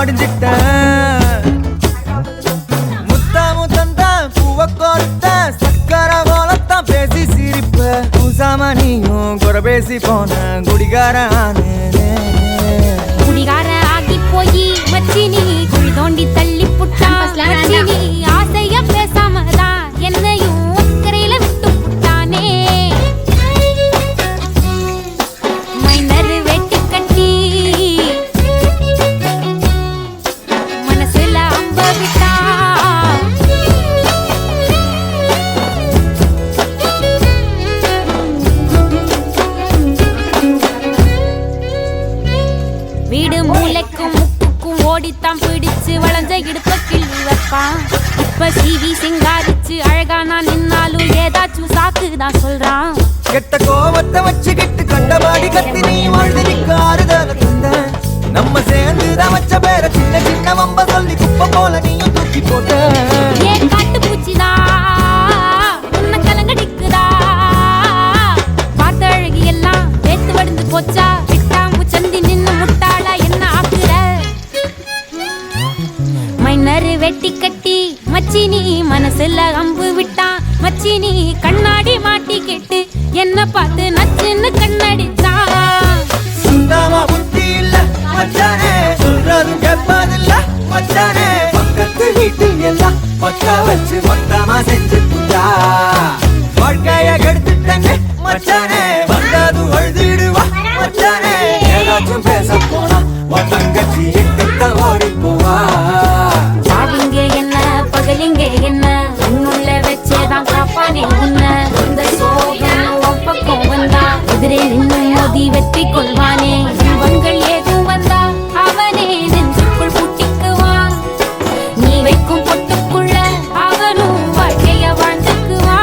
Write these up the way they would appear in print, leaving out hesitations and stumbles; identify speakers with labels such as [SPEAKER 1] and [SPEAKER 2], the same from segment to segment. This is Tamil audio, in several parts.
[SPEAKER 1] மடிஞ்சிட்டேன். முத்தாமு தந்த பூவ கோர்த்த சக்கர கோலத்தான் பேசி சிரிப்ப. பூசாம நீயும் குறை பேசி போன குடிகாரனே.
[SPEAKER 2] குடிகார ஆகி போய் மச்சினி குழி தோண்டி தள்ளி புட்டா. மச்சினி ஆசைய பேசாமதான் என்னையும் கரையில விட்டு புட்டானே. மைனர் வெட்டி கட்டி மனசுல அம்ப விட்டா. வீடு மூளைக்கும் முக்குக்கும் ஓடித்தான் பிடிச்சு வளைஞ்ச இடுப்ப கிள்ளி வைப்பான். இப்ப சீவி சிங்காரிச்சு அழகா நான் நின்னாலும் ஏதாச்சும் சாக்குதான் சொல்றான்.
[SPEAKER 1] கெட்ட கோவத்தை வச்சுக்கிட்டு கண்டபாடி கத்தி நீ வாழ்ந்து நிக்க ஆறுதல தந்த. நம்ம சேர்ந்துதான் வச்ச பேர சின்ன சின்ன வம்ப சொல்லி குப்பை போல நீயும் தூக்கி போட்ட.
[SPEAKER 2] ஏன் காட்டு பூச்சிதா உன்னை கலங்கடிக்குதா. பார்த்த அழகி எல்லாம் வேத்து வடிந்து போச்சா. விட்டாம்பு சந்தி நின்னு முட்டாளா என்ன ஆக்குற. மைனர் வெட்டி கட்டி மச்சினி மனசுல அம்பு விட்டான். மச்சினி கண்ணாடி மாட்டி கேட்டு என்ன பார்த்து நச்சுன்னு கண்ணடிச்சான்.
[SPEAKER 1] சுத்தமா புத்தி இல்ல மச்சானே, சொல்றதும் கேட்பதில்ல மச்சானே. பக்கத்து வீட்டில் எல்லாம் பக்கா வச்சு மொத்தமா செஞ்சு புட்டா. வாழ்க்கைய கெடுத்துட்டங்க மச்சானே, வந்தாது அழுதிடுவா மச்சானே. ஏதாச்சும் பேச போனா உன் தங்கச்சி கிட்ட ஓடி போவா.
[SPEAKER 2] பாவிங்க என்ன பகலிங்க என்ன உன்னுள்ள வச்சேதான் காப்பானே உன்ன. இந்த சோகம் உன் பக்கம் வந்தா எதிரே நின்று மோதி வெற்றி கொள்வானே. இவங்கள் ஏதும் வந்தா அவனே நெஞ்சுக்குள் பூட்டிக்குவான். நீ வைக்கும் பொட்டுக்குள்ள அவனும் வாழ்க்கைய வாழ்ந்துக்குவான்.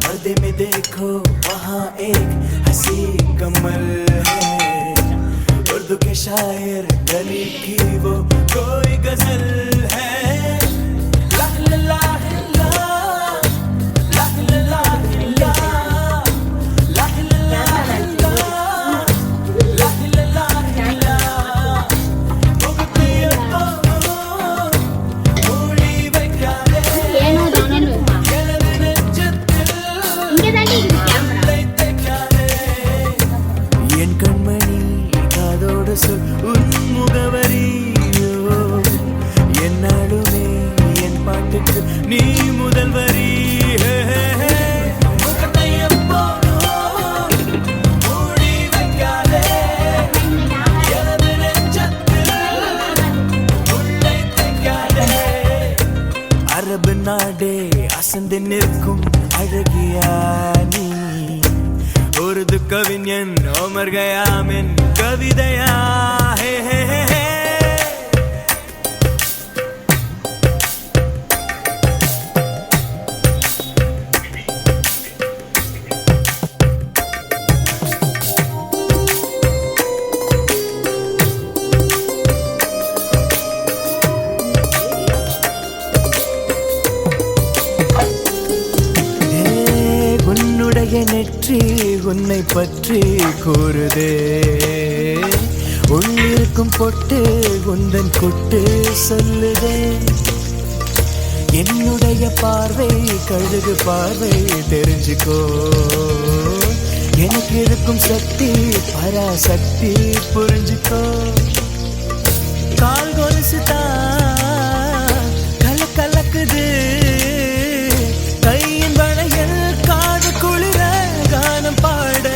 [SPEAKER 1] पर्दे में देखो वहाँ एक हंसी कमल है. उर्दू के शायर गली की वो कोई गजल है. ला ला ला ला, ला ला ला ला, ला ला ला ला, ला ला ला ला. मुक्तियों மூடி வைக்காதே. என் கண்மணி காதோடு சொல் உன் முகவரியோ. என்னாலுமே என் பாட்டுக்கு நீ முதல் வரி. முகத்தை எப்போதும் மூடி வைக்காதே. எனது நெஞ்சத்தில் உள்ளே தைக்காதே. அரபு நாடே அசந்து நிற்கும் அழகியா நீ. உருது கவிஞன் ஓமர் கயாமின் கவிதையா. ஹே ஹே ஹே ஹே. உன்னுடைய நெற்றி உன்னை பற்றி கூறுதே. உள்ளிருக்கும் பொட்டு உந்தன் கொட்டு சொல்லுதே. என்னுடைய பார்வை கழுகு பார்வை தெரிஞ்சுக்கோ. எனக்கு இருக்கும் சக்தி பராசக்தி புரிஞ்சுக்கோ. கால் கொலுசுதான் கலக்கலக்குது. கையின் வளையல் காது குளிர கானம் பாட.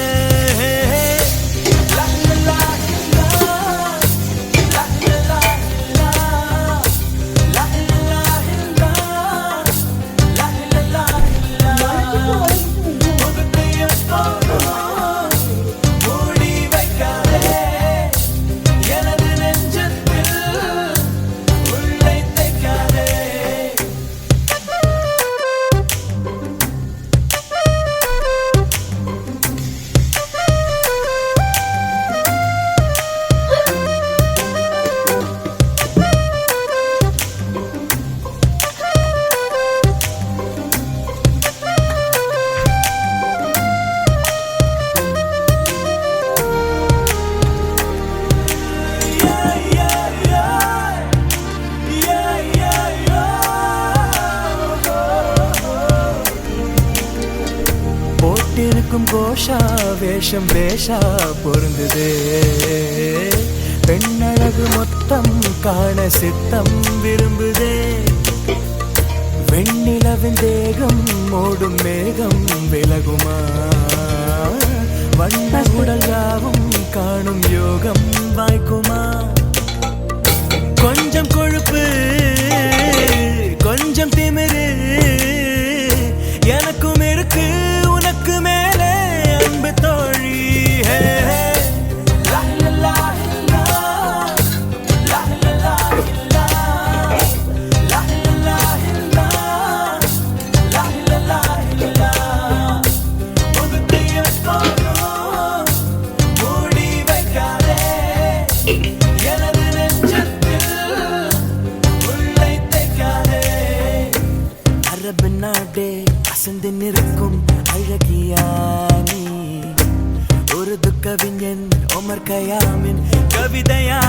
[SPEAKER 1] போட்டிருக்கும் கோஷா வேஷம் பேஷா பொருந்துதே பெண்ணழகு மொத்தம் காண சித்தம் விரும்புதே வெண்ணிலவின் தேகம் மூடும் மேகம் விலகுமா வண்ண உடலாவும் காணும் யோகம் வாய்க்குமா கொஞ்சம் கொழுப்பு கொஞ்சம் திமிரு எனக்கும் இருக்கு உனக்கு மேலே அன்பு தோழி நாடே அசந்து நிற்கும் அழகியானி ஒரு துக்கவிஞன் ஒமர் கயாமின் கவிதையா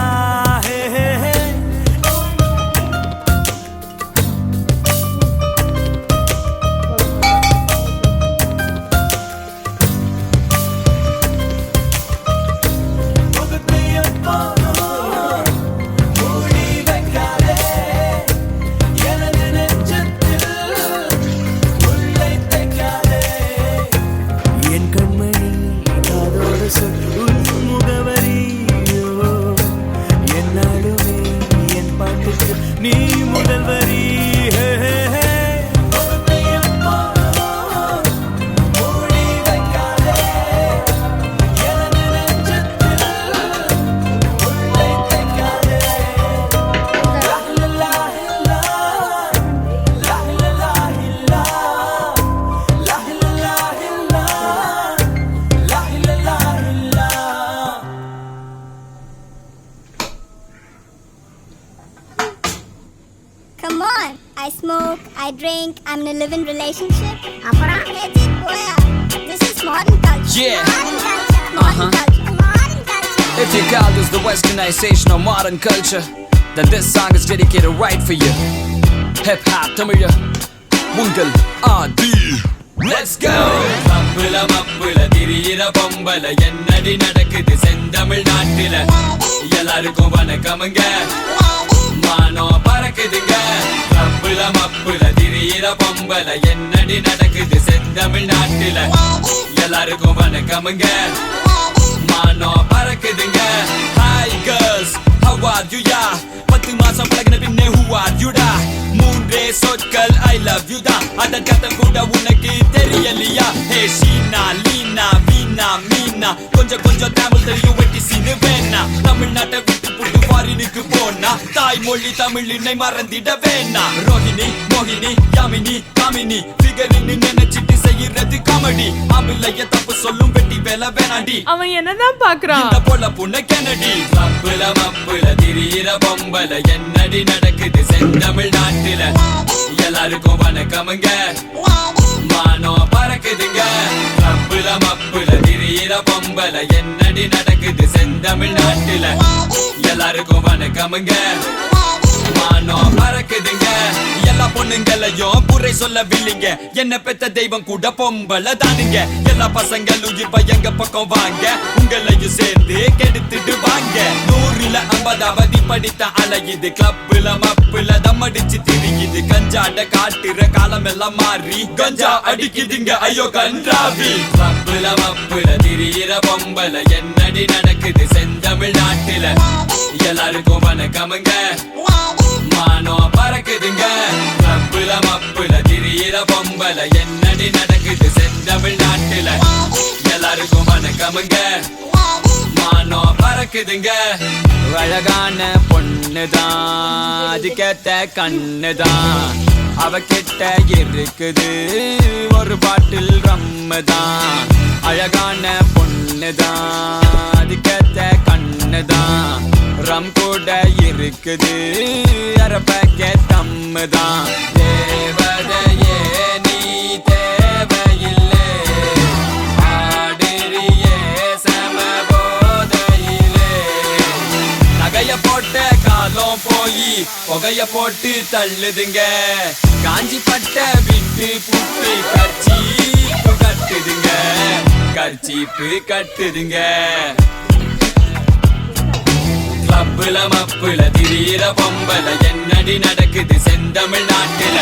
[SPEAKER 1] நீ முதல் வரி
[SPEAKER 3] Come on, I smoke, I drink, I'm in a living relationship. This is modern culture.
[SPEAKER 4] Yeah.
[SPEAKER 3] Modern culture. Modern culture.
[SPEAKER 4] If you call this the westernization of modern culture, then this song is dedicated right for you. Hip hop, Tamil, Mungal, Adi. Let's go! மப்புல மப்புல திரியிற பொம்பல என்னடி நடக்குது செந்தமிழ் நாட்டில எல்லாருக்கும் வணக்கமுங்க மானம் பறக்குதுங்க மப்புல மப்புல திரியிற பொம்பல என்னடி நடக்குது செந்தமிழ் நாட்டில எல்லாருக்கும் வணக்கமுங்க மானம் பறக்குதுங்க Hi girls, how are you ya? 10 மாசம் பழகின பின்னே who are you da? மூன்றே சொற்கள் I love you da. அதன் கத்தம் கூட உனக்கு தெரியலையா? Hey ஷீனா லீனா வீணா மீனா கொஞ்சம் கொஞ்சம் தமிழ் தெரியும் வெட்டி சீனு வேணா தமிழ்நாட்டை விட்டு புட்டு ஃபாரினுக்கு போனா தாய்மொழி தமிழினை மறந்திட வேணா ரோஹிணி மோகினி யாமினி காமினி ஃபிகர்னு நினைச்சிட்டு செய்யறது காமெடி ஆம்பிள்ளைய தப்பு சொல்லும் வெட்டி வேலை வேணாண்டி
[SPEAKER 5] அவன் என்னதான் பாக்குறான்
[SPEAKER 4] இந்த போல புண்ண கெனடி மப்புல மப்புல திரியிற பொம்பல என்னடி நடக்குது செந்தமிழ் நாட்டில எல்லாருக்கும் வணக்கமுங்க மானம் பறக்குதுங்க மப்புல மப்புல திரியிற பொம்பல என்னடி நடக்குது செந்தமிழ் நாட்டில எல்லாருக்கும் வணக்கமுங்க மானம் பறக்குதுங்க எல்லா பொண்ணுங்களையும் புரை சொல்லவில்லைங்க என்ன பெத்த தெய்வம் கூட பொம்பளை தானுங்க எல்லா பசங்களும் இப்ப எங்க பக்கம் வாங்க உங்களையும் சேர்ந்து கெடுத்துட்டு வாங்க 100ல 50வது படித்த அலையுது கிளப்புல மப்புல தம்மடிச்சு திரியுது கஞ்சாட காட்டுற காலம் எல்லாம் மாறி கஞ்சா அடிக்குதுங்க ஐயோ கன்றாவி மப்புல மப்புல திரியிற பொம்பல என்னடி நடக்குது செந்தமிழ் நாட்டில எல்லாருக்கும் வணக்கமுங்க மானம் பறக்குதுங்க மப்புல மப்புல திரியிற பொம்பல என்னடி நடக்குது செந்தமிழ் நாட்டில எல்லாருக்கும் வணக்கமுங்க மானம் பறக்குதுங்க அழகான பொண்ணுதான் அதுக்கேத்த கண்ணுதான் அவகிட்ட இருக்குது ஒரு பாட்டில் ரம்முதான் அழகான பொண்ணுதான் அதுக்கேத்த கண்ணுதான் ரம் கூட இருக்குது அரப்பக்க தம்முதான் தேவதையே நீ தேவையில்லை ஆடிரியே சமபோதையிலே நகைய போட்ட காலம் போய் புகைய போட்டு தள்ளுதுங்க காஞ்சி பட்ட விட்டு புட்டு கட்சி கட்டுதுங்க கர்ச்சீப்பு கட்டுதுங்க கிளப்புல மப்புல திடீர பொம்பல என்னடி நடக்குது செந்தமிழ் நாட்டுல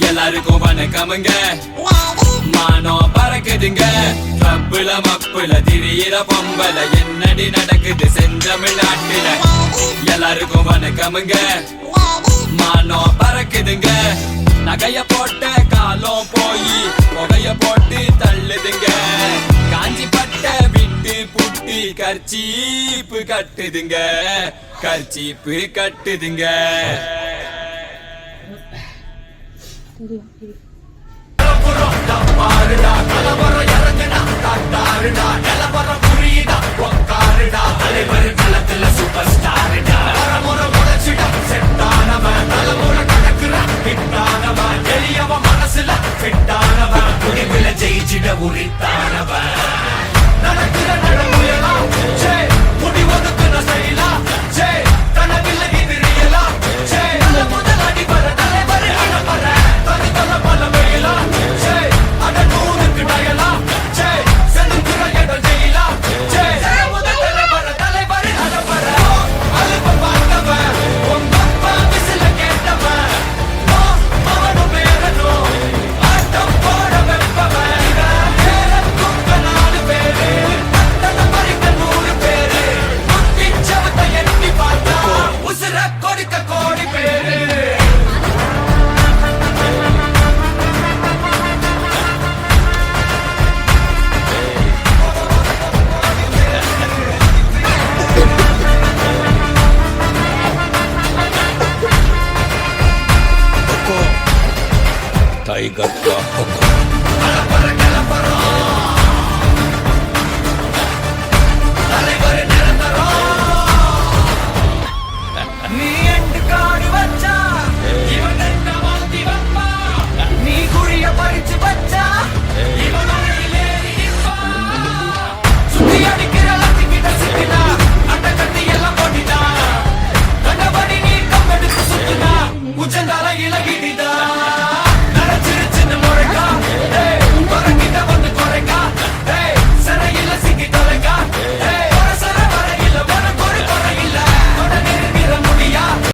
[SPEAKER 4] எல்லாருக்கும் வணக்கமுங்க மானம் பறக்குதுங்க கிளப்புல மப்புல திடீர பொம்பல என்னடி நடக்குது செந்தமிழ் நாட்டுல எல்லாருக்கும் வணக்கமுங்க மானம் பறக்குதுங்க நகைய போட்ட காலம் போய் புகைய போட்டு தள்ளுதுங்க காஞ்சி பட்ட விட்டு புட்டி கர்ச்சீப்பு கட்டுதுங்க கர்ச்சீப்பு கட்டுதுங்க
[SPEAKER 5] टाइगर का हुक्म